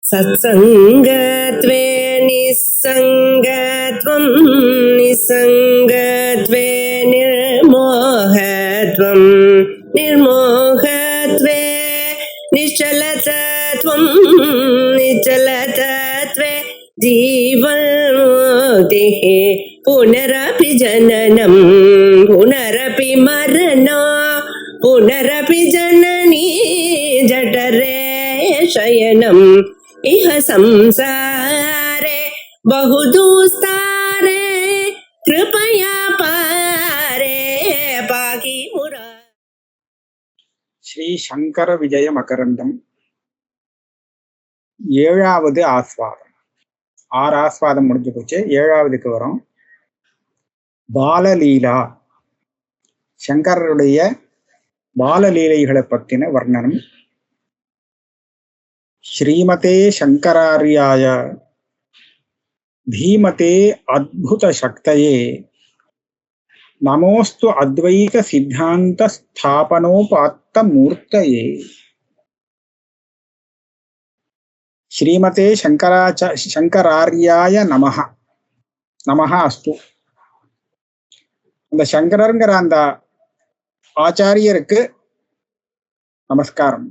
सत्सङ्गत्वे निस्सङ्गत्वं निस्सङ्गत्वे निर्मोहत्वं निर्मोहत्वे निश्चलतत्वं निश्चलतत्वे जीवन्मुक्तिः पुनरपि जननं पुनरपि मरणं पुनरपि जननी जठरे शयनम् इह संसारे बहुदुस्तारे कृपया पारे पाहि मुरा. ஸ்ரீ சங்கர விஜய மகரந்தம். ஏழாவது ஆஸ்வாதம். 6 ஆஸ்வாதம் முடிஞ்சு போச்சு. ஏழாவதுக்கு வரும். பாலலீலா. சங்கரருடைய பாலலீலைகளை பற்றின வர்ணனம். ஸ்ரீமதே சங்கராரியாய தீமதே அத்புத சக்தயே நமோஸ்து அத்வைத சித்தாந்த ஸ்தாபனோபாத்த மூர்த்தயே. ஸ்ரீமதே சங்கராரியாய நமஹ நமஹ அஸ்து. அந்த சங்கரங்கிற அந்த ஆச்சாரியருக்கு நமஸ்காரம்.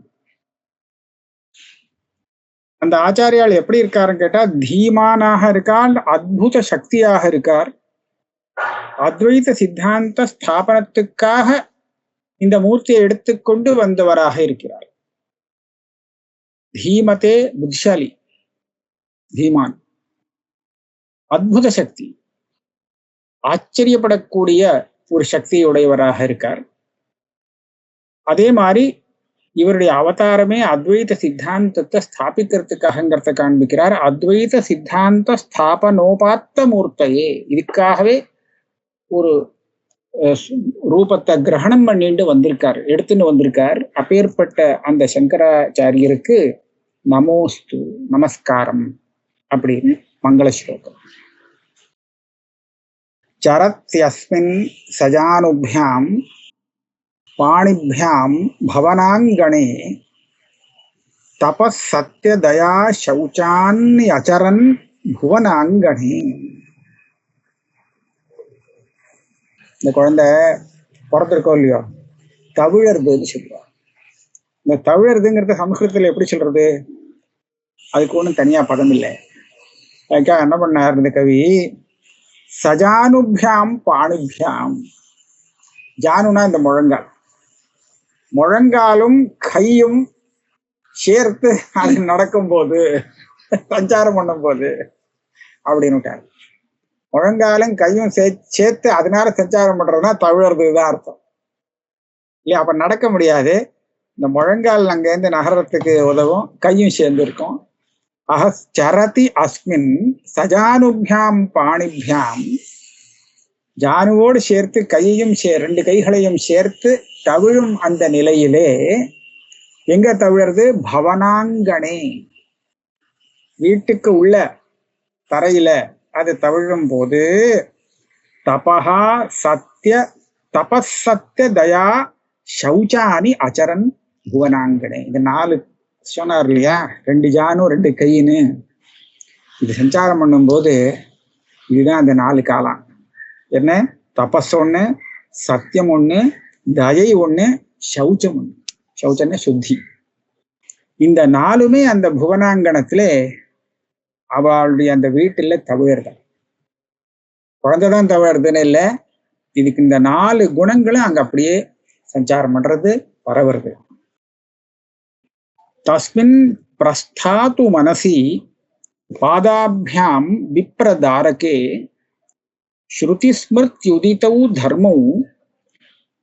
அந்த ஆச்சாரியால் எப்படி இருக்காருன்னு கேட்டா, தீமானாக இருக்கார், அத்புத சக்தியாக இருக்கார். அத்வைத சித்தாந்த ஸ்தாபனத்துக்காக இந்த மூர்த்தியை எடுத்துக்கொண்டு வந்தவராக இருக்கிறார். தீமதே புத்திசாலி, தீமான், அத்புத சக்தி, ஆச்சரியப்படக்கூடிய ஒரு சக்தியுடையவராக இருக்கார். அதே மாதிரி இவருடைய அவதாரமே அத்வைத சித்தாந்தத்தை ஸ்தாபிக்கிறதுக்காகங்கிறத காண்பிக்கிறார். அத்வைத சித்தாந்த ஸ்தாபனோபாத்த மூர்த்தையே, இதுக்காகவே ஒரு ரூபத்தை கிரகணம் பண்ணிட்டு வந்திருக்கார், எடுத்துன்னு வந்திருக்கார். அப்பேற்பட்ட அந்த சங்கராச்சாரியருக்கு நமோஸ்து, நமஸ்காரம் அப்படின்னு மங்கள ஸ்லோகம். சரத்யஸ்மின் சஜானுபியாம் பாணிபியாம் பவனாங்கணே தபஸ் சத்ய தயா சௌச்சான்யச்சரன் புவனாங்கணே. இந்த குழந்தை பிறந்திருக்கோம் இல்லையோ, தவிழறதுன்னு சொல்லுவாங்க. இந்த தவிழறதுங்கிறத சமஸ்கிருதத்துல எப்படி சொல்றது? அதுக்கு ஒன்றும் தனியா பதம் இல்லை. அதுக்காக என்ன பண்ணார் இந்த கவி, சஜானுபியாம் பாணிபியாம். ஜானுனா இந்த முழங்கால், முழங்காலும் கையும் சேர்த்து அது நடக்கும் போது, சஞ்சாரம் பண்ணும் போது அப்படின்னு. முழங்காலும் கையும் சேர்த்து அதனால சஞ்சாரம் பண்றதுனா தவிழறதுதான் அர்த்தம் இல்லையா? அப்ப நடக்க முடியாது. இந்த முழங்கால் அங்கேருந்து நகரத்துக்கு உதவும், கையும் சேர்ந்து இருக்கும். சரதி அஸ்மின் சஜானுபியாம் பாணிபியாம், ஜானுவோடு சேர்த்து கையையும் 2 கைகளையும் சேர்த்து தவிழும் அந்த நிலையிலே எங்க தவிழறது? பவனாங்கணே, வீட்டுக்கு உள்ள தரையில அது தவிழும் போது, தபஹா சத்ய தபஸ் சத்ய தயா சௌச்சானி அச்சரன் புவனாங்கணே. இந்த 4 சொன்னார் இல்லையா, 2 ஜானு 2 கையின்னு. இது சஞ்சாரம் பண்ணும் போது இதுதான் அந்த 4 காலம். என்ன? தபஸ் ஒண்ணு, சத்தியம் ஒண்ணு, தயை ஒண்ணு, சௌச்சம் ஒண்ணு. சௌச்சம்னா சுத்தி. இந்த 4மே அந்த புவனாங்கணத்திலே அவளுடைய அந்த வீட்டுல தவிழதான். குழந்தைதான் தவிழறதுன்னு இல்லை, இதுக்கு இந்த 4 குணங்களும் அங்க அப்படியே சஞ்சாரம் பண்றது, பரவுறது. தஸ்மின் பிரஸ்தாது மனசி பாதாபியாம் விப்ரதாரகே ஸ்ருதி ஸ்மிருத்யுதிதௌ தர்மௌ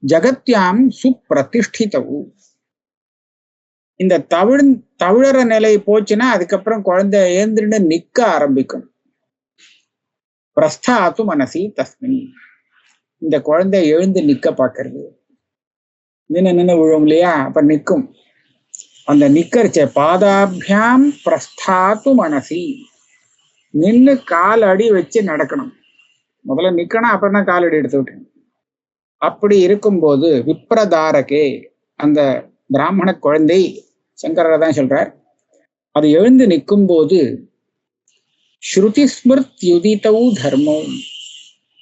ஜகத்யாம் சுப்பிரதிஷ்டிதௌ. இந்த தவிழற நிலை போச்சுன்னா அதுக்கப்புறம் குழந்தை ஏந்திரன்னு நிக்க ஆரம்பிக்கும். பிரஸ்தாத்து மனசி தஸ்மின், இந்த குழந்தை எழுந்து நிக்க பாக்குறது. நின்று விழும் இல்லையா, அப்ப நிற்கும். அந்த நிக்கரிச்ச பாதாபியாம் பிரஸ்தாத்து மனசி, நின்று கால் அடி வச்சு நடக்கணும். முதல்ல நிக்கணும், அப்புறம் தான் காலடி எடுத்து விட்டணும். அப்படி இருக்கும்போது விப்ரதாரகே, அந்த பிராமண குழந்தை, சங்கரரை தான் சொல்றார், அது எழுந்து நிற்கும் போது ஸ்ருதி ஸ்மிருத் யுதிதௌ தர்மம்,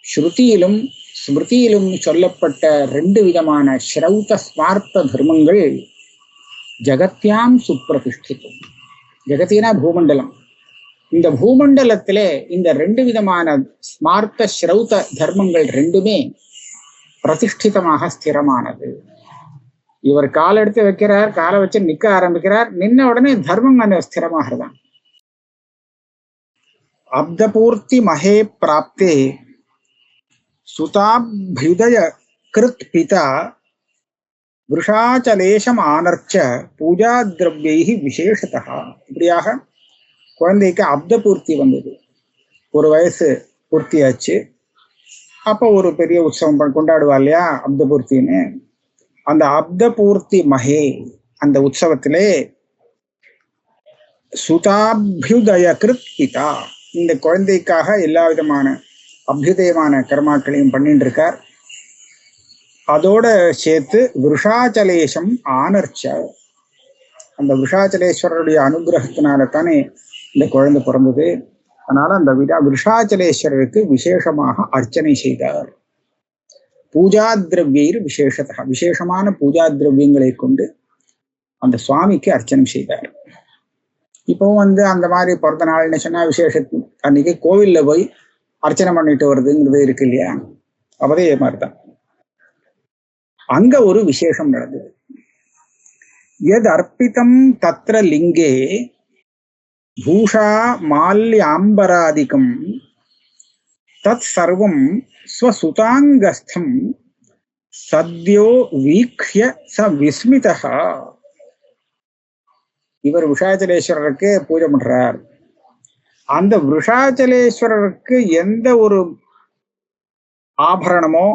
ஸ்ருதியிலும் ஸ்மிருதியிலும் சொல்லப்பட்ட 2 விதமான ஸ்ரௌத ஸ்மார்த்த தர்மங்கள் ஜகத்யாம் சுப்பிரதிஷ்டிதம். ஜகத்தினா பூமண்டலம். இந்த பூமண்டலத்திலே இந்த 2 விதமான ஸ்மார்த்த ஸ்ரௌத தர்மங்கள் 2மே பிரதிஷ்டிதமாக ஸ்திரமானது. இவர் கால் எடுத்து வைக்கிறார், காலை வச்சு நிக்க ஆரம்பிக்கிறார், நின்ன உடனே தர்மம் அந்த ஸ்திரமாகிறதான். அப்தபூர்த்தி மகே பிராப்தே சுதாபியுதய கிருத் பிதா விருஷாச்சலேஷம் ஆனர்ச்ச பூஜா திரவியை விசேஷதா. இப்படியாக குழந்தைக்கு அப்த பூர்த்தி வந்தது. 1 வயசு பூர்த்தியாச்சு. அப்போ ஒரு பெரிய உற்சவம் கொண்டாடுவா இல்லையா அப்த பூர்த்தின்னு. அந்த அப்த பூர்த்தி மகே அந்த உற்சவத்திலே சுதாபியுதய கிருத் பிதா, இந்த குழந்தைக்காக எல்லா விதமான அபியுதயமான கர்மாக்களையும் பண்ணிட்டு இருக்கார். அதோட சேர்த்து விருஷாச்சலேஷம் ஆனர்ச்ச, அந்த விருஷாச்சலேஸ்வரருடைய அனுகிரகத்தினால தானே இந்த குழந்தை பிறந்தது. அதனால அந்த விருஷாச்சலேஸ்வரருக்கு விசேஷமாக அர்ச்சனை செய்தார். பூஜா திரவியர் விசேஷத்தா, விசேஷமான பூஜா திரவியங்களை கொண்டு அந்த சுவாமிக்கு அர்ச்சனை செய்தார். இப்பவும் அந்த மாதிரி பிறந்த நாள்னு சொன்னா விசேஷத்து அன்னைக்கு கோவில்ல போய் அர்ச்சனை பண்ணிட்டு வருதுங்கிறது இருக்கு இல்லையா, அவரே மாதிரிதான் அங்க ஒரு விசேஷம் நடந்தது. எத் அர்ப்பிதம் தத்ர லிங்கே பூஷா மால்யாம்பராதிகம் தத் சர்வம் ஸ்வசுதாங்கஸ்தம் சத்யோ வீக்ஷ்ய ச விஸ்மிதா. இவர் விஷாச்சலேஸ்வரருக்கு பூஜை பண்றார். அந்த விஷாச்சலேஸ்வரருக்கு எந்த ஒரு ஆபரணமோ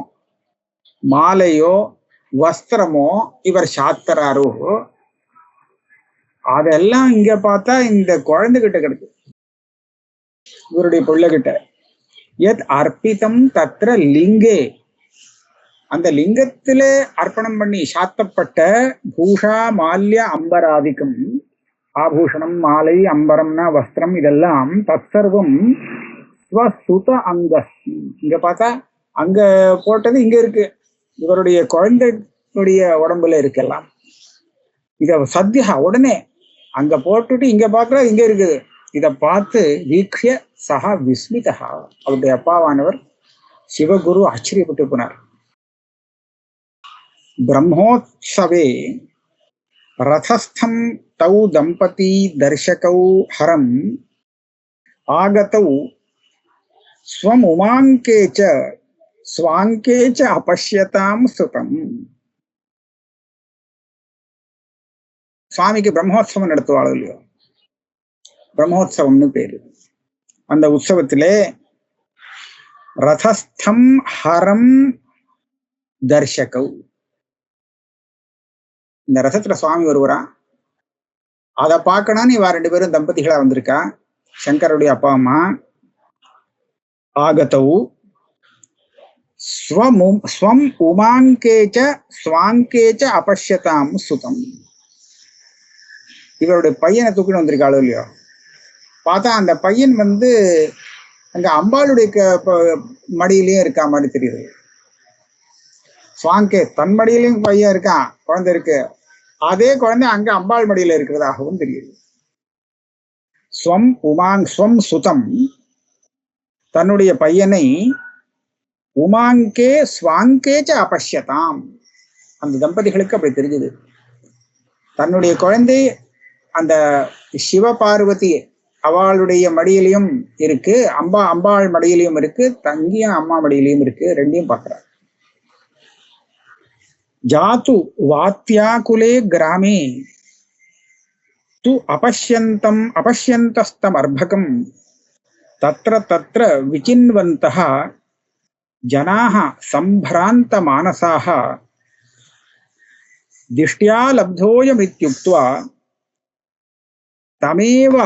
மாலையோ வஸ்திரமோ இவர் சாத்தராரோ அதெல்லாம் இங்க பார்த்தா இந்த குழந்தைகிட்ட கிடைக்கும், இவருடைய பிள்ளைகிட்ட. எத் அர்ப்பிதம் தத்ர லிங்கே, அந்த லிங்கத்திலே அர்ப்பணம் பண்ணி சாத்தப்பட்ட பூஷா மால்ய அம்பராதிக்கம், ஆபூஷணம் மாலை அம்பரம்னா வஸ்திரம், இதெல்லாம் தற்சர்வம் ஸ்வசுத அங்க. இங்க பார்த்தா அங்க போட்டது இங்க இருக்கு, இவருடைய குழந்தையுடைய உடம்புல இருக்கலாம். இத சத்யா உடனே அங்க போட்டுட்டு இங்க பாக்குற இங்க இருக்குது. இத பார்த்து வீக்ஷ்ய சஹா விஸ்மிதா, அவருடைய அப்பாவானவர் சிவகுரு ஆச்சரியப்பட்டு போனார். பிரம்மோத்சவே ரதஸ்தம் தௌ தம்பதி தர்ஷகௌ ஹரம் ஆகதௌ ஸ்வம் உமாங்கேச்ச ஸ்வாங்கேச்ச அபஷ்யதாம் சுதம். சுவாமிக்கு பிரம்மோத்சவம் நடத்துவாள் இல்லையோ, பிரம்மோத்சவம்னு பேரு. அந்த உற்சவத்திலே ரதஸ்தம் ஹரம் தர்ஷகௌ, இந்த ரதத்துல சுவாமி வருவரா, அதை பார்க்கணும்னு இவா 2 பேரும் தம்பதிகளா வந்திருக்கா, சங்கருடைய அப்பா அம்மா. ஆகதௌ ஸ்வம் உமாங்கேச்ச ஸ்வாங்கேச்ச அபஷ்யதாம் சுதம். இவருடைய பையனை தூக்கிட்டு வந்திருக்காளோ இல்லையோ, பார்த்தா அந்த பையன் அங்க அம்பாளுடைய மடியிலயும் இருக்கா மாதிரி தெரியுது. சுவாங்கே தன் மடியிலையும் பையன் இருக்கான், குழந்தை இருக்கு, அதே குழந்தை அங்க அம்பாள் மடியில இருக்கிறதாகவும் தெரியுது. ஸ்வம் சுதம், தன்னுடைய பையனை உமாங்கே ஸ்வாங்கேச்ச அபஷ்யதாம், அந்த தம்பதிகளுக்கு அப்படி தெரிஞ்சது. தன்னுடைய குழந்தை அந்த சிவபார்வதி அவளுடைய மடியிலையும் இருக்கு, அம்பாள் மடியிலையும் இருக்கு, தங்கியும் அம்மா மடியிலையும் இருக்கு, 2ஐயும் பார்க்கிறார். ஜாத்து வாத்யாகுலே கிராமே து அபஷ்யந்தஸ்தம் அர்பகம் தத்ர தத்ர விசின்வந்தः ஜனாः சம்பிராந்த மானசாः திஷ்ட்யா லப்தோயமித்யுக்த்வா தமேவ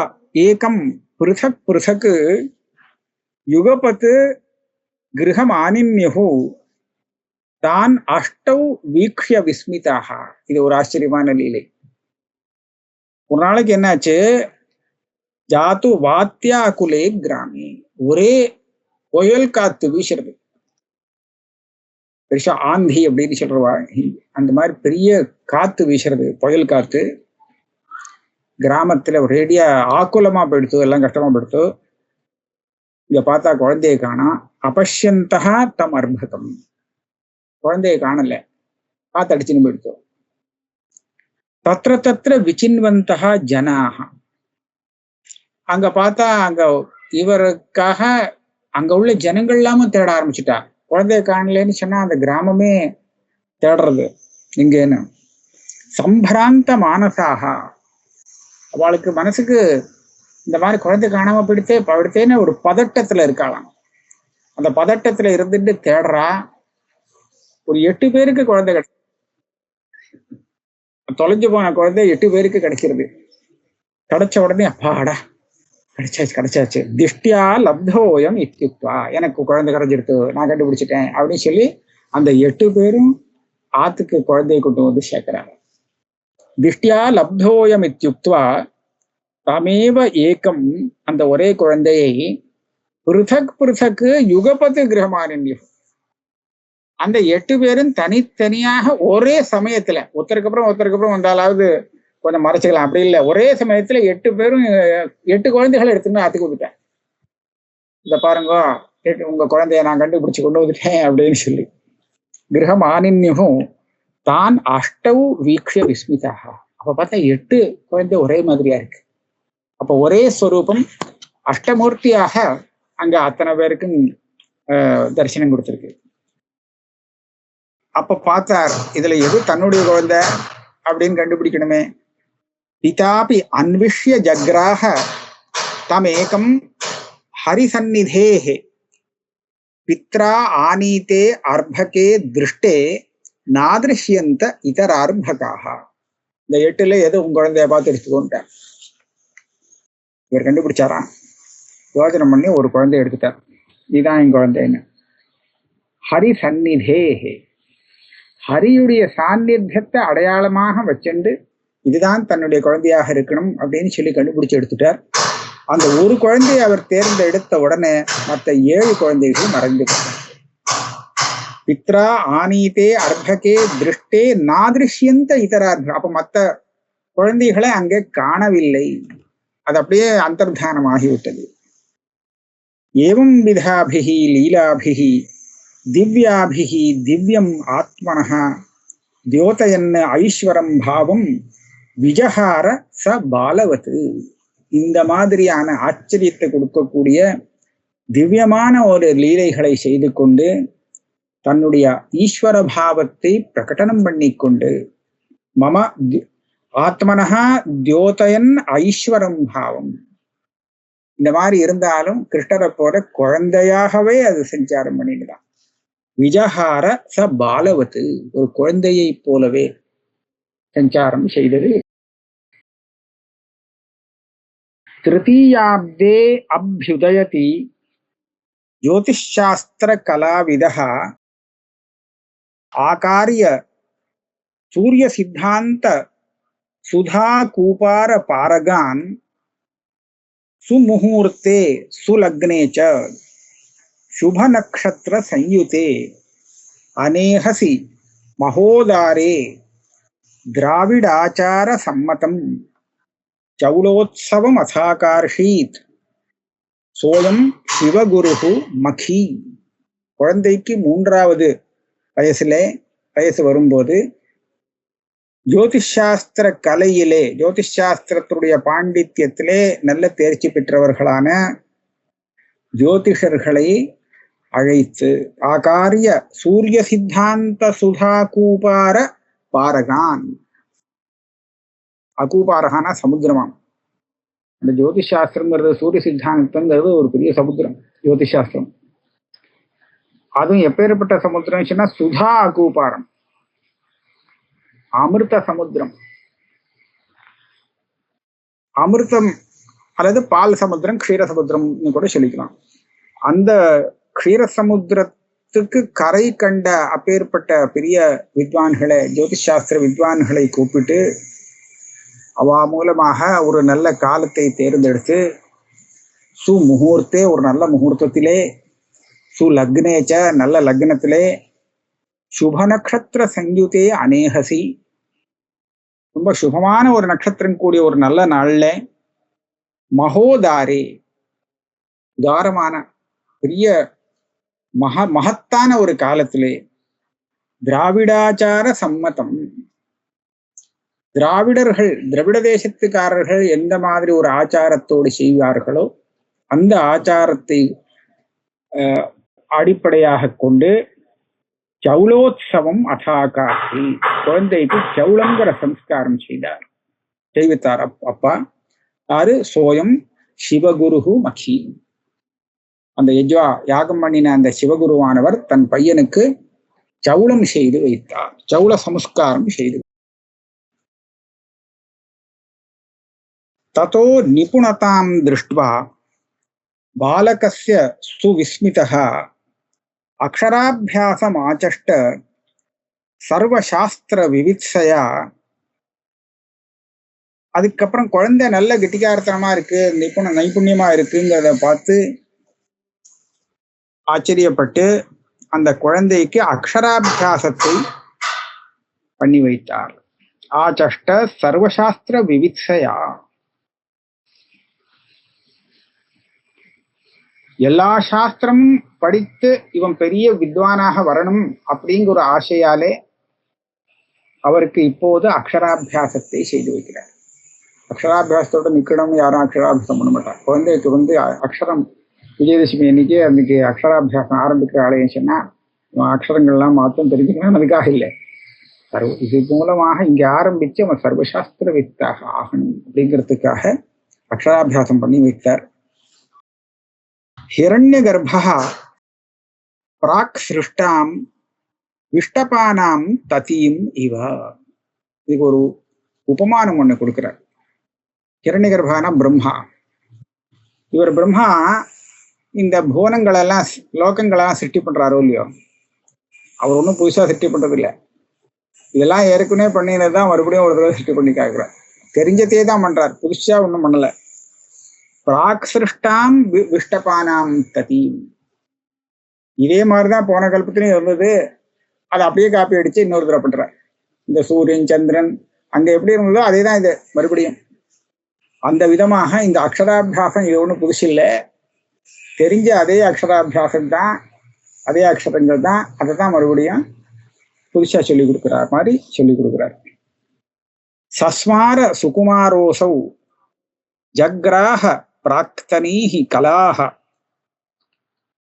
ஏகம் பிருதக் பிருதக் யுகபத் கிருஹம் ஆனின்யுஹு தான் அஷ்டௌ வீக்ஷ்ய விஸ்மிதாக. இது ஒரு ஆச்சரியமான லீலை. ஒரு நாளைக்கு என்னாச்சு, ஜாத்து வாத்தியாகுலே கிராமி, ஒரே புயல் காத்து வீசுறது. பெருசா ஆந்தி அப்படின்னு சொல்றவா, அந்த மாதிரி பெரிய காத்து வீசுறது, புயல் காத்து. கிராமத்துல ஒரேடியா ஆக்குலமா போயிடுத்து, எல்லாம் கஷ்டமா போயிடுத்து. இங்க பார்த்தா குழந்தைய காணா. அபஷ்யந்தா தம் அர்ப்பகம், குழந்தைய காணல, காத்தடிச்சுன்னு போயிடுத்து. தத்திர தத்திர விசின்வந்தா ஜனாக, அங்க பார்த்தா அங்க இவருக்காக அங்க உள்ள ஜனங்கள் எல்லாமும் தேட ஆரம்பிச்சுட்டா. குழந்தைய காணலன்னு சொன்னா அந்த கிராமமே தேடுறது இங்கேன்னு. சம்பிராந்த மானசாக, அவளுக்கு மனசுக்கு இந்த மாதிரி குழந்தை காணாம படுத்தேன்னு ஒரு பதட்டத்துல இருக்காளாம். அந்த பதட்டத்துல இருந்துட்டு தேடுறா. ஒரு 8 பேருக்கு குழந்தை கிடை, தொலைஞ்சு போன குழந்தை 8 பேருக்கு கிடைக்கிறது. கிடைச்ச உடனே அப்பாடா கிடைச்சாச்சு. திஷ்டியா லப்தோயம் இத்தியுக்வா, எனக்கு குழந்தை கிடைச்சிருத்து, நான் கண்டுபிடிச்சிட்டேன் அப்படின்னு சொல்லி அந்த 8 பேரும் ஆத்துக்கு குழந்தையை கொண்டு வந்து சேர்க்கிறாங்க. திஷ்டியா லப்தோயம் இத்தியுக்வா தமேவ ஏகம், அந்த ஒரே குழந்தையை பிருதக் பிருதக்கு யுகபத்து கிரகமானியம், அந்த 8 பேரும் தனித்தனியாக ஒரே சமயத்துல, ஒருத்தருக்கு அப்புறம் வந்தாலாவது கொஞ்சம் மறைச்சிக்கலாம், அப்படி இல்லை, ஒரே சமயத்துல 8 பேரும் 8 குழந்தைகளை எடுத்துன்னு ஆத்துக்கு வந்துட்டேன். இத பாருங்க, உங்க குழந்தைய நான் கண்டுபிடிச்சு கொண்டு வந்துட்டேன் அப்படின்னு சொல்லி. கிரகம் ஆனின்யும் தான் அஷ்டவு வீக்ஷ விஸ்மிதாக, அப்ப பார்த்தா 8 குழந்தை ஒரே மாதிரியா இருக்கு. அப்ப ஒரே ஸ்வரூபம் அஷ்டமூர்த்தியாக அங்க அத்தனை பேருக்கும் தரிசனம் கொடுத்திருக்கு. அப்ப பார்த்தார், இதுல எது தன்னுடைய குழந்தை அப்படின்னு கண்டுபிடிக்கணுமே. பிதாபி அன்விஷ்ய ஜக்ராக தமேகம் ஹரிசந்நிதேஹே பித்ரா ஆனீதே அர்ப்பகே திருஷ்டே நாதிருஷ்யந்த இதரார்ப்பகாக. இந்த 8ல எது உங்க குழந்தைய பார்த்து எடுத்துக்கோன்ட்டார். இவர் கண்டுபிடிச்சாராம், யோஜனை பண்ணி ஒரு குழந்தைய எடுத்துட்டார். இதுதான் என் குழந்தைன்னு. ஹரி சந்நிதேஹே, ஹரியுடைய சாநித்தியத்தை அடையாளமாக வச்சுண்டு இதுதான் தன்னுடைய குழந்தையாக இருக்கணும் அப்படின்னு சொல்லி கண்டுபிடிச்சு எடுத்துட்டார். அந்த ஒரு குழந்தையை அவர் தேர்ந்தெடுத்த உடனே மற்ற 7 குழந்தைகள் மறைந்து போனார். பித்ரா ஆனீதே அர்ப்பகே திருஷ்டே நாதிருஷ்யந்த இதரார்ப்ப, அப்ப மற்ற குழந்தைகளை அங்கே காணவில்லை, அது அப்படியே அந்தர்தானம் ஆகிவிட்டது. ஏவம் விதாபிஹி லீலாபிஹி திவ்யாபிஹி திவ்யம் ஆத்மனஹ தியோதயன் ஐஸ்வரம் பாவம் விஜஹார ச பாலவத்து. இந்த மாதிரியான ஆச்சரியத்தை கொடுக்கக்கூடிய திவ்யமான ஒரு லீலைகளை செய்து கொண்டு தன்னுடைய ஈஸ்வர பாவத்தை பிரகடனம் பண்ணிக்கொண்டு மம ஆத்மனஹா தியோதயன் ஐஸ்வரம் பாவம், இந்த மாதிரி இருந்தாலும் கிருஷ்ணரை போல குழந்தையாகவே அது சஞ்சாரம் பண்ணிடுதான். விஜஹார ச பாலவத்து, ஒரு குழந்தையை போலவே சஞ்சாரம் செய்தது. திருத்தீயாப்தே அபியுதயதி ஜோதிஷாஸ்திர கலாவிதः ஆகாரிய சூரிய சித்தாந்த சுதா கூபார பாரகான் சுமுகூர்த்தே சுலக்னே ச शुभ नक्षत्र संयुते अनेहसि महोदारे द्राविडाचार सम्मतम चौलोत्सवम असाकार्षीत सोयम शिवगुरुहु मखी. குழந்தைக்கு 3வது வயசு வரும்போது ஜோதிஷாஸ்திர கலையிலே, ஜோதிஷாஸ்திரத்துடைய பாண்டித்யத்திலே நல்ல தேர்ச்சி பெற்றவர்களான ஜோதிஷர்களை அழைத்து ஆகாரிய சூரிய சித்தாந்த சுதா கூபார பாரகான், அகூபாரகான சமுத்திரமாம். அந்த ஜோதிஷாஸ்திரங்கிறது, சூரிய சித்தாந்தங்கிறது ஒரு பெரிய சமுத்திரம் ஜோதிஷாஸ்திரம். அதுவும் எப்பேற்பட்ட சமுத்திரம் சொன்னா சுதா அகூபாரம், அமிர்த சமுத்திரம். அமிர்தம் அல்லது பால் சமுத்திரம், க்ஷீர சமுத்திரம்னு கூட சொல்லிக்கலாம். அந்த க்ஷீர சமுத்திரத்துக்கு கரை கண்ட அப்பேற்பட்ட பெரிய வித்வான்களை, ஜோதிஷாஸ்திர வித்வான்களை கூப்பிட்டு அவா மூலமாக ஒரு நல்ல காலத்தை தேர்ந்தெடுத்து சுமுகூர்த்தே ஒரு நல்ல முகூர்த்தத்திலே சுலக்னேச்ச நல்ல லக்னத்திலே சுப நட்சத்திர சங்கியுதே அநேகசி ரொம்ப சுபமான ஒரு நட்சத்திரம் கூடிய ஒரு நல்ல நாள்ல மகோதாரே தாரமான பெரிய மகத்தான ஒரு காலத்திலே திராவிடாச்சார சம்மதம் திராவிட தேசத்துக்காரர்கள் எந்த மாதிரி ஒரு ஆச்சாரத்தோடு செய்வார்களோ அந்த ஆச்சாரத்தை அடிப்படையாக கொண்டு சௌலோத்சவம் அதாகாசி குழந்தைக்கு சௌளங்கிற சம்ஸ்காரம் செய்வித்தார் அப்பா. யாரு? சோயம் சிவகுரு மகி. அந்த யாகம் பண்ணின அந்த சிவகுருவானவர் தன் பையனுக்கு சௌளம் செய்து வைத்தார், சௌள சம்ஸ்காரம் செய்து. ததோ நிபுணதாம் திருஷ்ட்வா பாலகஸ்ய சுவிஸ்மிதः அக்ஷராபியாசம் ஆச்சஷ்ட சர்வசாஸ்திர விவித்சயா. அதுக்கப்புறம் குழந்தை நல்ல கெட்டிக்காரத்தனமா இருக்கு, நைபுண்ணியமா இருக்குங்கிறத பார்த்து ஆச்சரியப்பட்டு அந்த குழந்தைக்கு அக்ஷராபியாசத்தை பண்ணி வைத்தார். ஆச்சஷ்ட சர்வசாஸ்திர விவித்சயா. எல்லா சாஸ்திரமும் படித்து இவன் பெரிய வித்வானாக வரணும் அப்படிங்கிற ஒரு ஆசையாலே அவருக்கு இப்போது அக்ஷராபியாசத்தை செய்து வைக்கிறார். அக்ஷராபியாசத்தோட நிக்கணும், யாரும் அக்ஷராபியாசம் பண்ண மாட்டார். குழந்தைக்கு அக்ஷரம் விஜயதசமி அன்னைக்கு அக்ஷராபியாசம் ஆரம்பிக்கிற ஆலயம் சொன்னா அக்ஷரங்கள்லாம் மாத்தம் தெரிஞ்சுக்கணும், அதுக்காக இல்லை. இது மூலமாக இங்க ஆரம்பிச்சு அவன் சர்வசாஸ்திர வித்தாக ஆகணும் அப்படிங்கிறதுக்காக அக்ஷராபியாசம் பண்ணி வைத்தார். ஹிரண்ய கர்ப்பா பிராக் சிருஷ்டாம் விஷ்டபானாம் ததீம் இவ. இதுக்கு ஒரு உபமானம் ஒண்ணு கொடுக்கிறார். ஹிரண்ய கர்ப்பானா பிரம்மா. இவர் பிரம்மா இந்த புவனங்களெல்லாம் லோகங்களெல்லாம் சிருஷ்டி பண்றாரோ இல்லையோ, அவர் ஒன்றும் புதுசா சிருஷ்டி பண்றது இல்லை. இதெல்லாம் ஏற்கனவே பண்ணினதுதான் மறுபடியும் ஒரு தடவை சிருஷ்டி பண்ணி காக்கிறார். தெரிஞ்சதே தான் பண்றார், புதுசா ஒன்றும் பண்ணல. பிராக் சிருஷ்டாம் விஷ்டபானாம் ததீம். இதே மாதிரிதான் போன கல்பத்திலையும் இருந்தது, அதை அப்படியே காப்பி அடிச்சு இன்னொரு தடவை பண்றார். இந்த சூரியன் சந்திரன் அங்க எப்படி இருந்ததோ அதே தான் இது மறுபடியும். அந்த விதமாக இந்த அக்ஷராபியாசம் இது ஒன்றும் புதுசு இல்லை, தெரிஞ்ச அதே அக்ஷராபியாசம் தான், அதே அக்ஷரங்கள் தான், அதை தான் மறுபடியும் புதுசா சொல்லி கொடுக்குறார் மாதிரி சொல்லி கொடுக்குறார். சஸ்மார சுகுமாரோசௌ ஜக்ராஹ பிராக்தனீஹி கலாஹ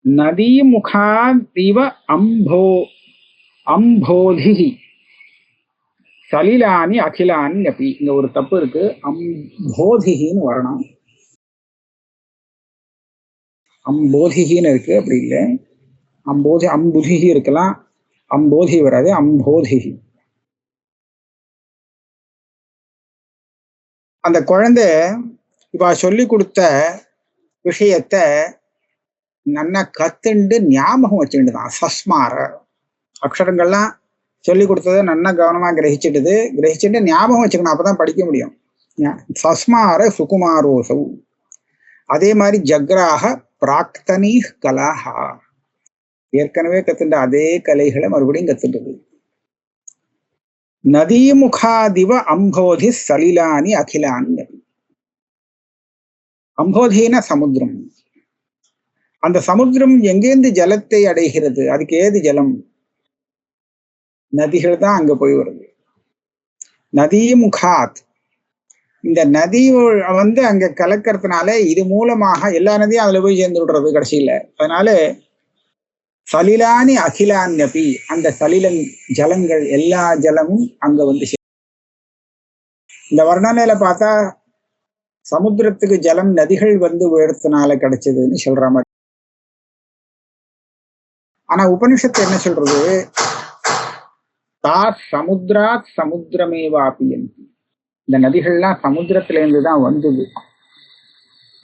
நதீமுகாதிவ அம்போதிஹி சலிலானி அகிலானி அப்படி. இங்க ஒரு தப்பு இருக்கு, அம்போதிஹின்னு வரணும், அம்போதிஹின்னு இருக்கு, அப்படி இல்லை. அம்புதிஹி இருக்கலாம், அம்போதி வராது, அம்போதிஹி. அந்த குழந்தை இப்ப சொல்லி கொடுத்த விஷயத்த நல்லா கத்துண்டு ஞாபகம் வச்சுட்டுதான். சஸ்மார அக்ஷரங்கள்லாம் சொல்லி கொடுத்ததை நல்லா கவனமா கிரகிச்சுட்டு ஞாபகம் வச்சுக்கணும், அப்பதான் படிக்க முடியும். சஸ்மார சுகுமாரோசௌ. அதே மாதிரி ஜக்ராக பிராக்தனி கலாஹா, ஏற்கனவே கத்துட்ட அதே கலைகளை மறுபடியும் கத்துட்டது. நதீமுகாதிவ அம்போதி சலிலானி அகிலானி. அம்போதின சமுத்திரம். அந்த சமுத்திரம் எங்கேருந்து ஜலத்தை அடைகிறது? அதுக்கு ஏது ஜலம்? நதிகள் தான் அங்க போய் வருது. நதீமுகாத். இந்த நதி அங்க கலக்கிறதுனால இது மூலமாக எல்லா நதியும் அதுல போய் சேர்ந்து விடுறது கடைசியில. அதனால சலிலானி அகிலான்யபி, அந்த சலிலங் ஜலங்கள் எல்லா ஜலமும் அங்க வந்து இந்த வர்ணனையில பார்த்தா சமுத்திரத்துக்கு ஜலம் நதிகள் வந்து உயர்த்தினால கிடைச்சதுன்னு சொல்ற மாதிரி. ஆனா உபனிஷத்து என்ன சொல்றது? தா சமுத்திராத் சமுத்திரமேவாபியந்தி. இந்த நதிகள்லாம் சமுத்திரத்திலேருந்து தான் வந்தது,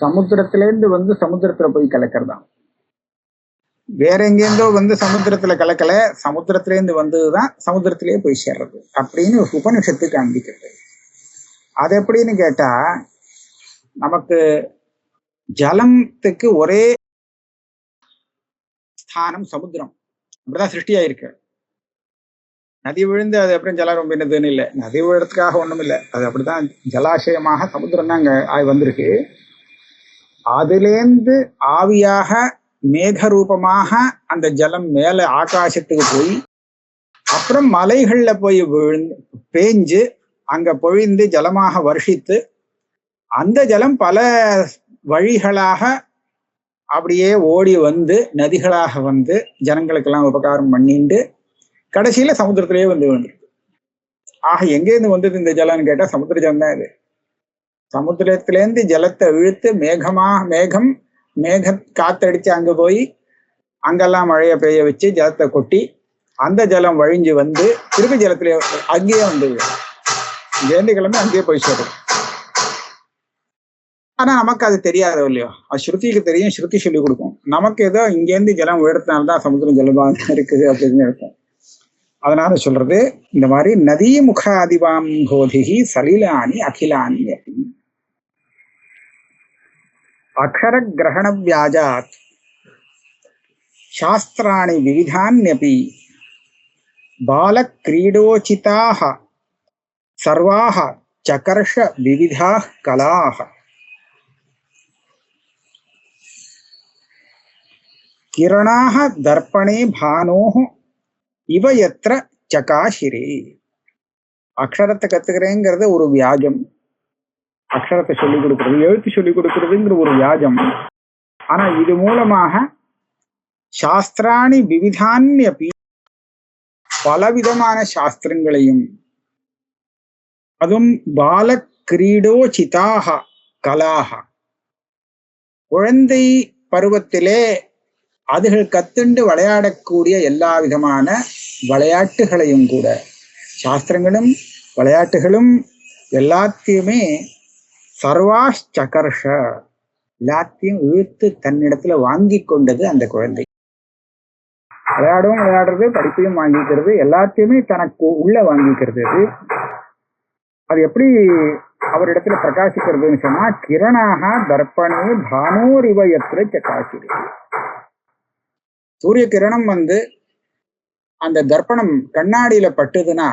சமுத்திரத்திலேருந்து வந்து சமுத்திரத்துல போய் கலக்கிறதாம். வேற எங்கேருந்தோ வந்து சமுத்திரத்துல கலக்கல, சமுத்திரத்திலேருந்து வந்ததுதான் சமுத்திரத்திலேயே போய் சேர்றது அப்படின்னு ஒரு உபனிஷத்து காண்பிக்கிறது. அது எப்படின்னு கேட்டா, நமக்கு ஜலத்துக்கு ஒரே ஸ்தானம் சமுத்திரம். அப்படிதான் சிருஷ்டியாயிருக்கு. நதி விழுந்து அது எப்படி ஜலம் ரொம்பினதுன்னு இல்லை, நதி விழுறதுக்காக ஒண்ணும் இல்லை, அது அப்படிதான் ஜலாசயமாக சமுத்திரம் தான் அங்க வந்திருக்கு. அதுலேருந்து ஆவியாக மேக ரூபமாக அந்த ஜலம் மேல ஆகாசத்துக்கு போய் அப்புறம் மலைகள்ல போய் பேஞ்சு அங்க பொழிந்து ஜலமாக வருஷித்து அந்த ஜலம் பல வழிகளாக அப்படியே ஓடி வந்து நதிகளாக வந்து ஜனங்களுக்கெல்லாம் உபகாரம் பண்ணிட்டு கடைசியில சமுத்திரத்திலேயே வந்து விழுந்துருக்கு. ஆக எங்கேருந்து வந்தது இந்த ஜலம்னு கேட்டா சமுத்திர ஜலம் தான் இது. சமுத்திரத்திலேருந்து ஜலத்தை இழுத்து மேகம் காத்தடிச்சு அங்க போய் அங்கெல்லாம் மழையை பெய்ய வச்சு ஜலத்தை கொட்டி அந்த ஜலம் வழிஞ்சு வந்து திருப்பி ஜலத்திலே அங்கேயே வந்து இங்கேருந்து கிளம்பி அங்கேயே போய் சேரும். ஆனா நமக்கு அது தெரியாது இல்லையோ, அது ஸ்ருதிக்கு தெரியும், ஸ்ருதி சொல்லி கொடுக்கும். நமக்கு ஏதோ இங்கேருந்து ஜலம் உயர்த்தினால்தான் சமுத்திரம் ஜலமாக இருக்குது அப்படின்னு இருக்கும். அதனால சொல்றது இந்த மாதிரி நதி முகாதிவாம் போதிகி சலிலானி அகிலானி அப்படி அக்ஷர கிரகண வியாஜாத் சாஸ்திராணி விவிதான்யபி பால கிரீடோச்சிதாக சர்வாக சகர்ஷ விவிதா கலாக கிரணாக தர்ப்பணே பானோஹ இவ எத்திர சகாஷிரே. அக்ஷரத்தை கத்துக்கிறேங்கிறது ஒரு வியாஜம், அக்ஷரத்தை சொல்லிக் கொடுக்கிறது, எழுத்து சொல்லிக் கொடுக்கறதுங்கிற ஒரு வியாஜம். ஆனா இது மூலமாக சாஸ்திராணி விவிதான்யபி பலவிதமான சாஸ்திரங்களையும், அதுவும் பால கிரீடோச்சிதாக கலாக குழந்தை பருவத்திலே அதுகள் கத்துண்டு விளையாடக்கூடிய எல்லா விதமான விளையாட்டுகளையும் கூட, சாஸ்திரங்களும் விளையாட்டுகளும் எல்லாத்தையுமே சர்வாஷ்சகர்ஷ எல்லாத்தையும் இழுத்து தன்னிடத்துல வாங்கி கொண்டது அந்த குழந்தை. விளையாடுறது, படிப்பையும் வாங்கிக்கிறது, எல்லாத்தையுமே தனக்கு உள்ள வாங்கிக்கிறது. அது எப்படி அவரிடத்துல பிரகாசிக்கிறதுன்னு சொன்னா, கிரணாக தர்ப்பணே பானோரிவயத்திர சகாசிரி. சூரிய கிரணம் வந்து அந்த தர்ப்பணம் கண்ணாடியில பட்டுதுன்னா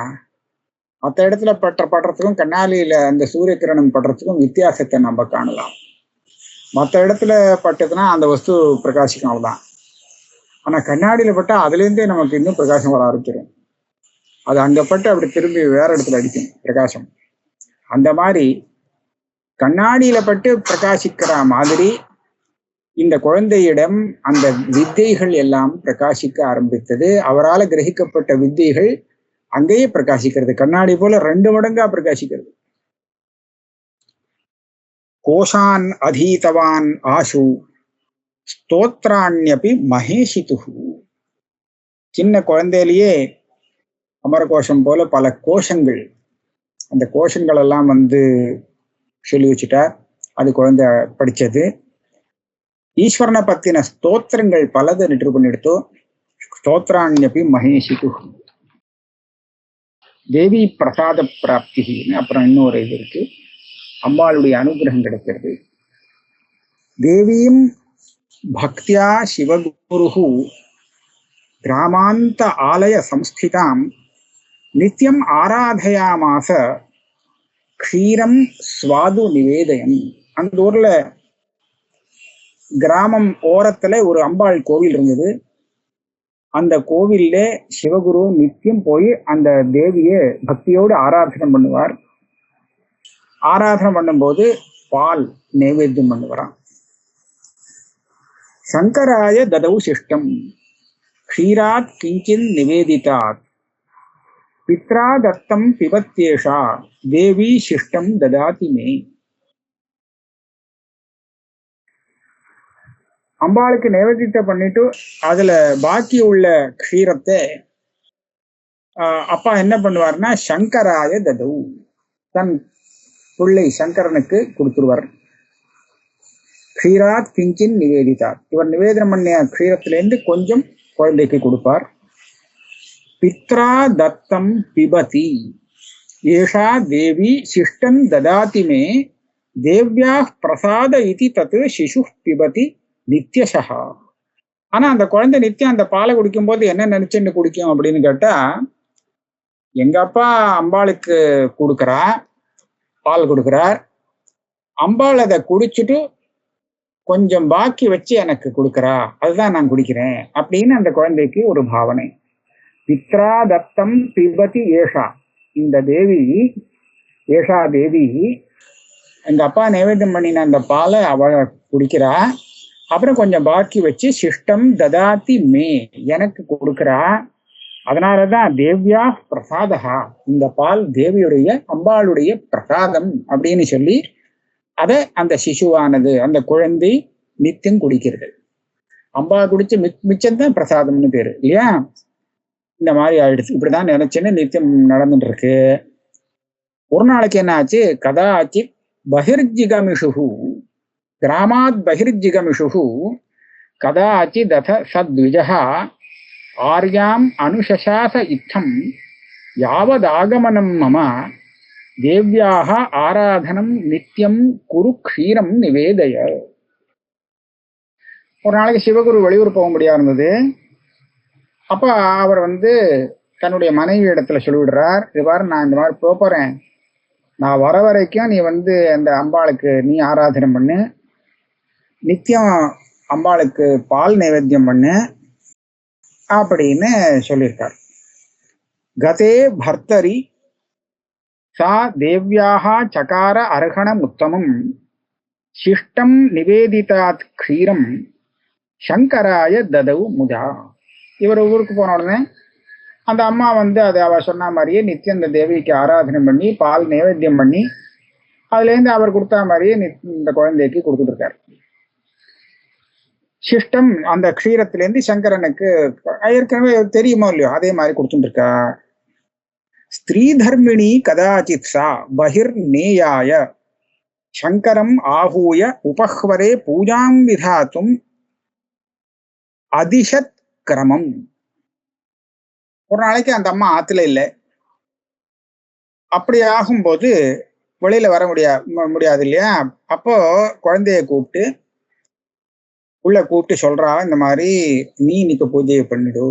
மற்ற இடத்துல படுறதுக்கும் கண்ணாடியில அந்த சூரிய கிரணம் படுறதுக்கும் வித்தியாசத்தை நம்ம காணலாம். மற்ற இடத்துல பட்டதுன்னா அந்த வஸ்து பிரகாசிக்கும், அவ்வளவுதான். ஆனா கண்ணாடியில பட்டா அதுல இருந்தே நமக்கு இன்னும் பிரகாசம் வர ஆரம்பிச்சிடும். அது அங்க பட்டு அப்படி திரும்பி வேற இடத்துல அடிக்கும் பிரகாசம். அந்த மாதிரி கண்ணாடியில பட்டு பிரகாசிக்கிற மாதிரி இந்த குழந்தையிடம் அந்த வித்தைகள் எல்லாம் பிரகாசிக்க ஆரம்பித்தது. அவரால் கிரகிக்கப்பட்ட வித்தைகள் அங்கேயே பிரகாசிக்கிறது, கண்ணாடி போல 2 மடங்கா பிரகாசிக்கிறது. கோஷான் அதீதவான் ஆசு ஸ்தோத்ராண்யபி மகேஷிது. சின்ன குழந்தையிலேயே அமரகோஷம் போல பல கோஷங்கள், அந்த கோஷங்கள் எல்லாம் வந்து சொல்லி வச்சுட்டார். அது குழந்தை படிச்சது. ஈஸ்வரனை பத்தின ஸ்தோத்திரங்கள் பலது நிரூபணம் எடுத்தோ. ஸ்தோத்ராண்யபி மகேஷிது. தேவி பிரசாத பிராப்தின்னு அப்புறம் இன்னொரு இது இருக்கு, அம்பாளுடைய அனுகிரகம் கிடைக்கிறது. தேவியும் பக்தியா சிவகுரு கிராமாந்த ஆலய சம்ஸ்திதாம் நித்தியம் ஆராதயாமாச க்ஷீரம் ஸ்வாது நிவேதயம். அந்த ஊர்ல கிராமம் ஓரத்துல ஒரு அம்பாள் கோவில் இருந்தது. அந்த கோவில்ல சிவகுரு நித்தியம் போய் அந்த தேவியை பக்தியோடு ஆராதனை பண்ணுவார். ஆராதனை பண்ணும்போது பால் நைவேத்தியம் பண்ணுவாராம். சங்கராய ததவு சிஷ்டம் க்ஷீராத் கிஞ்சின் நிவேதிதாத் பித்ரா தத்தம் பிபத்யேஷா தேவி சிஷ்டம் ததாதி மே. அம்பாளுக்கு நைவேத்தியத்தை பண்ணிட்டு அதுல பாக்கி உள்ள க்ஷீரத்தை அப்பா என்ன பண்ணுவார்னா சங்கராய ததவு, தன் பிள்ளை சங்கரனுக்கு கொடுத்துருவார். க்ஷீராத் கிஞ்சின் நிவேதிதார், இவர் நிவேதனம் பண்ணிய க்ஷீரத்திலேருந்து கொஞ்சம் குழந்தைக்கு கொடுப்பார். பித்ரா தத்தம் பிபதி, ஏஷா தேவி சிஷ்டம் ததாதி மே தேவ்யா பிரசாத இதி தத்து சிசு பிபதி நித்யசா. ஆனா அந்த குழந்தை நித்தியம் அந்த பாலை குடிக்கும் போது என்ன நினைச்சுன்னு குடிக்கும் அப்படின்னு கேட்டா, எங்க அப்பா அம்பாளுக்கு கொடுக்குறா, பால் கொடுக்குறார், அம்பாள் அதை குடிச்சுட்டு கொஞ்சம் பாக்கி வச்சு எனக்கு கொடுக்குறா, அதுதான் நான் குடிக்கிறேன் அப்படின்னு அந்த குழந்தைக்கு ஒரு பாவனை. பித்ரா தத்தம் பிபதி ஏஷா, இந்த தேவி, ஏஷா தேவி எங்க அப்பா நைவேத்தியம் பண்ணின அந்த பாலை அவ குடிக்கிறா, அப்புறம் கொஞ்சம் பாக்கி வச்சு சிஷ்டம் ததாதி மே, எனக்கு கொடுக்குறா. அதனாலதான் தேவ்யா பிரசாதா, இந்த பால் தேவியுடைய அம்பாளுடைய பிரசாதம் அப்படின்னு சொல்லி அதை அந்த சிசுவானது, அந்த குழந்தை நித்தியம் குடிக்கிறது. அம்பா குடிச்சு மிச்சம்தான் பிரசாதம்னு பேரு இல்லையா? இந்த மாதிரி ஆயிடுச்சு. இப்படிதான் நினைச்சுன்னு நித்தியம் நடந்துட்டு இருக்கு. ஒரு நாளைக்கு என்ன ஆச்சு, கதாச்சி பகிர்ஜிகமிஷு, கிராமாத் பகிர்ஜிகமிஷு கதாச்சி தத சத்விஜா ஆர்யாம் அனுசசாச இத்தம் யாவதாகமனம் மம தேவ்யாக ஆராதனம் நித்தியம் குரு க்ஷீரம் நிவேதய. ஒரு நாளைக்கு சிவகுரு வெளியூர் போக முடியாது இருந்தது. அப்ப அவர் தன்னுடைய மனைவி இடத்துல சொல்லிவிடுறார், இது பாரு நான் இந்த மாதிரி போறேன், நான் வர வரைக்கும் நீ அந்த அம்பாளுக்கு நீ ஆராதனை பண்ணு, நித்தியம் அம்பாளுக்கு பால் நைவேத்தியம் பண்ணு அப்படின்னு சொல்லியிருக்கார். கதே பர்த்தரி சா தேவ்யாக சகார அர்ஹணம் உத்தமம் சிஷ்டம் நிவேதிதாத் க்ஷீரம் சங்கராய ததவு முதா. இவர் ஊருக்கு போன உடனே அந்த அம்மா அதை அவ சொன்ன மாதிரியே நித்தியம் இந்த தேவிக்கு ஆராதனை பண்ணி பால் நைவேத்தியம் பண்ணி அதுலேருந்து அவர் கொடுத்தா மாதிரியே இந்த குழந்தைக்கு கொடுத்துட்டு இருக்காரு. சிஷ்டம் அந்த க்ஷீரத்திலேருந்து சங்கரனுக்கு ஏற்கனவே தெரியுமோ இல்லையோ அதே மாதிரி கொடுத்துட்டு இருக்கா. ஸ்திரீ தர்மிணி கதாச்சித் சா பகிர் நேயாய சங்கரம் ஆகூய உபஹ்வரே பூஜாம் விதாத்தும் அதிஷத் கிரமம். ஒரு நாளைக்கு அந்த அம்மா ஆத்துல இல்லை. அப்படி ஆகும்போது வெளியில வர முடியாது இல்லையா? அப்போ குழந்தைய கூப்பிட்டு உள்ள கூப்பிட்டு சொல்றா, இந்த மாதிரி நீ இன்னைக்கு பூஜையை பண்ணிடு,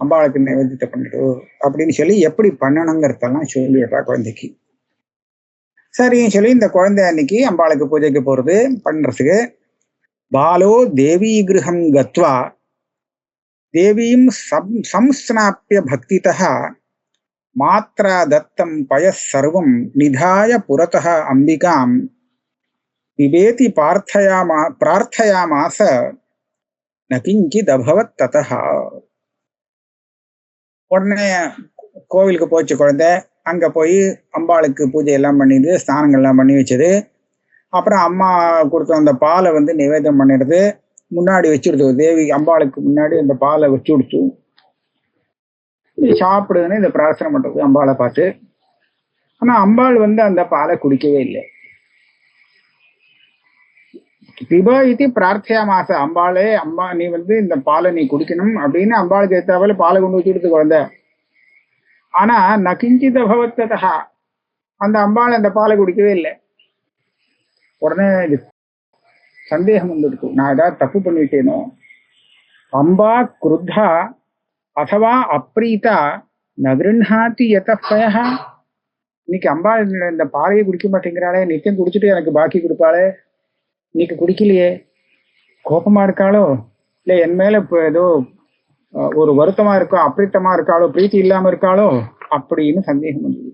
அம்பாளுக்கு நைவேத்தியத்தை பண்ணிடு அப்படின்னு சொல்லி எப்படி பண்ணணுங்கிறதெல்லாம் சொல்லிடுறா குழந்தைக்கு. சரின்னு சொல்லி இந்த குழந்தை அன்னைக்கு அம்பாளுக்கு பூஜைக்கு போறது பண்றதுக்கு பாலோ தேவி கிரகம் கத்வா தேவீம் சம்ஸ்நாப்பிய பக்திதா மாத்ரா தத்தம் பயஸ் சர்வம் நிதாய புரதः அம்பிகாம் விபேதி பிரார்த்தயாமாச நகிஞ்சித் அபவத் ததः. உடனே கோவிலுக்கு போச்சு குழந்தை. அங்க போய் அம்பாளுக்கு பூஜை எல்லாம் பண்ணிது, ஸ்நானங்கள்லாம் பண்ணி வச்சது. அப்புறம் அம்மா கொடுத்த அந்த பாலை நிவேதம் பண்ணிடுது, முன்னாடி வச்சுடுது. தேவி அம்பாளுக்கு முன்னாடி அந்த பாலை வச்சு கொடுத்து சாப்பிடுதுன்னு இந்த பிரார்த்தனை பண்றது அம்பாளை பார்த்து. ஆனா அம்பாள் அந்த பாலை குடிக்கவே இல்லை. பிப இது பிரார்த்தியா மாச, அம்பாளே அம்மா நீ இந்த பாலை நீ குடிக்கணும் அப்படின்னு அம்பாளுக்கு ஏற்றாப்புல பாலை கொண்டு வச்சுடுது குழந்தை. ஆனா நகிஞ்சித பவத்ததா, அந்த அம்பாள் அந்த பாலை குடிக்கவே இல்லை. உடனே இது சந்தேகம் வந்துடுச்சு, நான் ஏதாவது தப்பு பண்ணிவிட்டேனோ. அம்பா குருத்தா அதுவா அப்ரீதா நகிருண்ணாதி யதப்பயா. இன்னைக்கு அம்பா இந்த பாலையை குடிக்க மாட்டேங்கிறாளே, நித்தியம் குடிச்சிட்டு எனக்கு பாக்கி கொடுப்பாளே, இன்னைக்கு குடிக்கலையே, கோபமா இருக்காளோ, இல்லை என் மேல இப்போ ஏதோ ஒரு வருத்தமா இருக்கோ, அப்ரீத்தமா இருக்காளோ, பிரீத்தி இல்லாம இருக்காளோ அப்படின்னு சந்தேகம் வந்தது.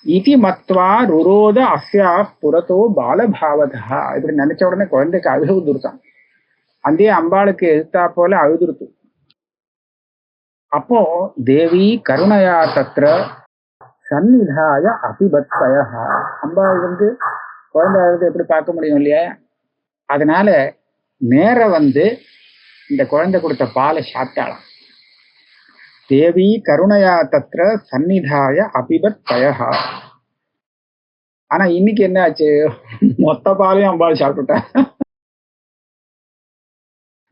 இதி மத்வா ருரோத அஸ்யா புரத்தோ பாலபாவதா. இப்படி நினைச்ச உடனே குழந்தைக்கு அழுக வந்துருத்தான். அந்த அம்பாளுக்கு எதிர்த்தா போல அழுதுருத்து. அப்போ தேவி கருணையா தத்ர சந்நிதாய அபிபத்பய. அம்பாள் குழந்தை அழுது எப்படி பார்க்க முடியும் இல்லையா? அதனால நேர இந்த குழந்தை கொடுத்த பாலை சாப்பிட்டாளாம். தேவி கருணையா தத்ர சந்நிதாய அபிபத்பய. ஆனா இன்னைக்கு என்ன ஆச்சு, மொத்த பாலையும் அம்பாள் சாப்பிட்டுட்டா.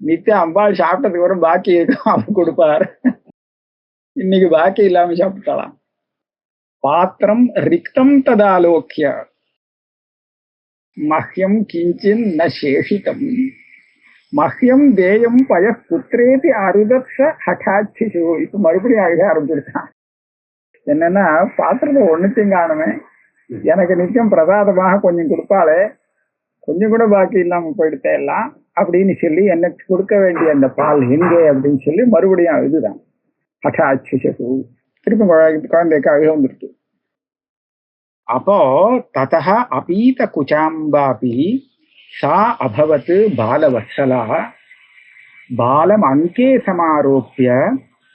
நித்தியம் அம்பாள் சாப்பிட்டதுக்கு வரும் பாக்கி இருக்கும் அவர் கொடுப்பார். இன்னைக்கு பாக்கி இல்லாம சாப்பிட்டாளாம். பாத்திரம் ரிக்தம் ததாலோக்கிய மஹ்யம் கிஞ்சின் ந சேஷிதம் மஹ்யம் தேயம் பய புத்திரேதி அருதத்ச ஹடாட்சிஷு. இப்ப மறுபடியும் அழக ஆரம்பிச்சிருக்கான். என்னன்னா, பாத்திரத்தை ஒண்ணுத்தையும் காணுமே, எனக்கு நிச்சயம் பிரசாதமாக கொஞ்சம் கொடுப்பாளே, கொஞ்சம் கூட பாக்கி இல்லாம போயிடுத்தே எல்லாம் அப்படின்னு சொல்லி எனக்கு கொடுக்க வேண்டிய அந்த பால் எங்கே அப்படின்னு சொல்லி மறுபடியும் இதுதான் ஹடாட்சிஷு. திருப்பி குழந்தைக்கு அழுக வந்துருக்கு. அப்போ ததா அபீத குச்சாம்பாபி சா அபவத் பாலவத்சலா பாலம் அங்கே சமாரோப்பிய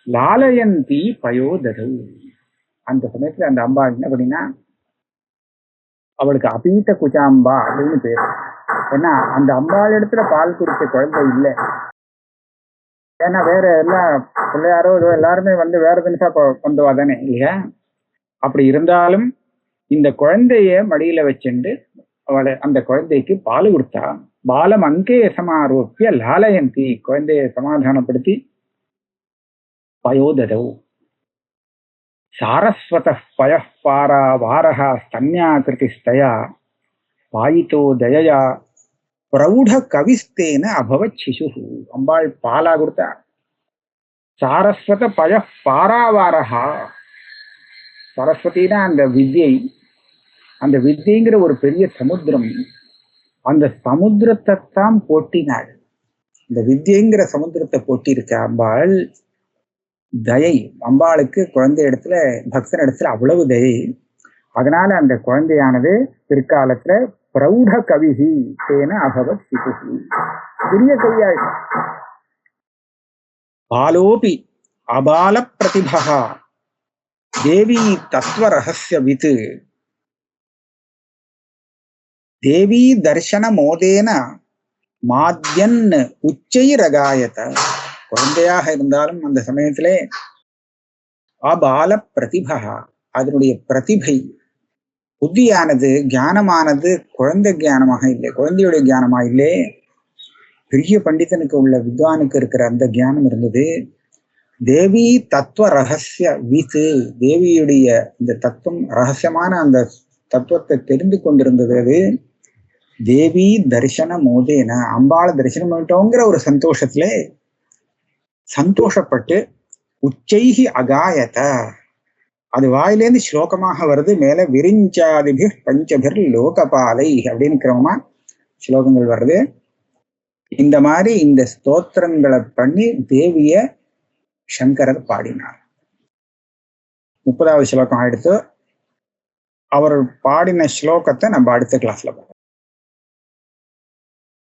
லாலயந்தி பயோதரு. அந்த சமயத்துல அந்த அம்பா என்ன அப்படின்னா, அவளுக்கு அபீத குச்சாம்பா அப்படின்னு பேரு. ஏன்னா அந்த அம்பாள் இடத்துல பால் குடிச்ச குழந்தை இல்லை. ஏன்னா வேற எல்லாம் பிள்ளையாரோ எல்லாருமே வேற தினசா கொண்டு வாதானே இல்லையா? அப்படி இருந்தாலும் இந்த குழந்தைய மடியில வச்சுண்டு அவளை அந்த குழந்தைக்கு பால் கொடுத்தா. பாலம் அங்கே சமாரோப்பிய லாலயந்தி, குழந்தைய சமாதானப்படுத்தி பயோதரவு சாரஸ்வத பய பாரா வாரஹா ஸ்தன்யாகிருதி ஸ்தயா பாயித்தோ தயயா பிரௌಢ கவிஸ்தேன அபவத் சிசு. அம்பாள் பாலா கொடுத்தா. சாரஸ்வத பய பாராவாரஹா, சரஸ்வதினா அந்த வித்யை, அந்த வித்யங்கிற ஒரு பெரிய சமுத்திரம். அந்த சமுத்திரத்தை தான் போட்டினாள். இந்த வித்யங்கிற சமுத்திரத்தை போட்டி இருக்க அம்பாள். தயை, அம்பாளுக்கு குழந்தை இடத்துல பக்தன் இடத்துல அவ்வளவு தயை. அதனால அந்த குழந்தையானது பிற்காலத்துல பிரௌಢ கவிஹி தேன அபவத் சிசு, பெரிய கவியாயிடும். பாலோபி அபால பிரதிபா தேவி தத்துவ ரகசியவித் தேவி தர்சன மோதேன மாத்யன் உச்சை ரகாயத. குழந்தையாக இருந்தாலும் அந்த சமயத்திலே அபால பிரதிபா, அதனுடைய பிரதிபை புத்தியானது ஞானமானது குழந்தை ஞானமாக இல்லை, குழந்தையுடைய ஞானமா இல்லை. பெரிய பண்டிதனுக்கு உள்ள வித்வானுக்கு இருக்கிற அந்த ஞானம் இருந்தது. தேவி தத்துவ ரகசிய வித்து, தேவியுடைய இந்த தத்துவம் ரகசியமான அந்த தத்துவத்தை தெரிந்து கொண்டிருந்தது. அது தேவி தரிசன மோதேன, அம்பாளை தரிசனம் பண்ணிட்டோங்கிற ஒரு சந்தோஷத்துல சந்தோஷப்பட்டு உச்சைகி அகாயத, அது வாயிலேருந்து ஸ்லோகமாக வருது. மேல விரிஞ்சாதிபி பஞ்சபிர் லோகபாலை அப்படின்னு கிரமமா ஸ்லோகங்கள் வருது. இந்த மாதிரி இந்த ஸ்தோத்திரங்களை பண்ணி தேவிய சங்கரர் பாடினார். 30வது ஸ்லோகம் எடுத்து அவர் பாடின ஸ்லோகத்தை நம்ம அடுத்த கிளாஸ்ல பார்க்கலாம்.